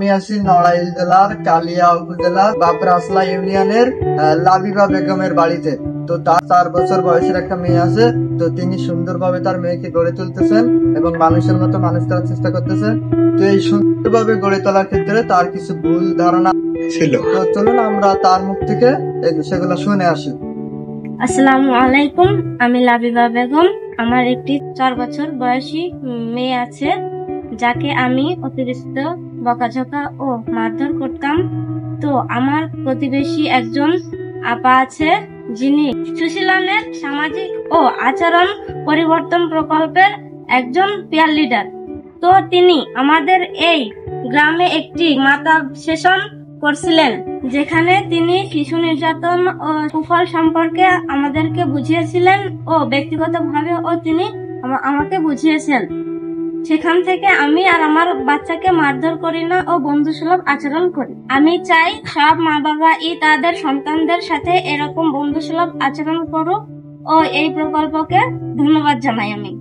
আমি আছি নড়াইল জেলার কালিয়া উপজেলার বাপরাসলা ইউনিয়নের লাবিবা বেগমের বাড়িতে। তো তার 4 বছর বয়সের একটা মেয়ে আছে। তো তিনি সুন্দরভাবে তার মেয়েকে গড়ে তুলতেছেন এবং মানুষের মতো মানুষ করার চেষ্টা করতেছেন। তো এই সুন্দরভাবে গড়ে তোলার ক্ষেত্রে তার কিছু ভুল ধারণা ছিল। তো চলুন আমরা তার মুখ থেকে সেগুলো শুনে আসি। আসসালামু আলাইকুম, আমি লাবিবা বেগম। আমার একটি 4 বছর বয়সী মেয়ে আছে, যাকে আমি অতিরিক্ত বকাঝকা ও মারধর করতাম। তো আমার প্রতিবেশী একজন আপা আছে, যিনি সুশীলনের সামাজিক ও আচরণ পরিবর্তন প্রকল্পের একজন পিয়ার লিডার। তো তিনি আমাদের এই গ্রামে একটি মাতা সেশন করছিলেন, যেখানে তিনি শিশু নির্যাতন ও কুফল সম্পর্কে আমাদেরকে বুঝিয়েছিলেন ও ব্যক্তিগতভাবে তিনি আমাকে বুঝিয়েছেন। সেখান থেকে আমি আর আমার বাচ্চাকে মারধর করি না ও বন্ধুসুলভ আচরণ করি। আমি চাই সব মা বাবাই তাদের সন্তানদের সাথে এরকম বন্ধুসুলভ আচরণ করুক ও এই প্রকল্পকে ধন্যবাদ জানাই আমি।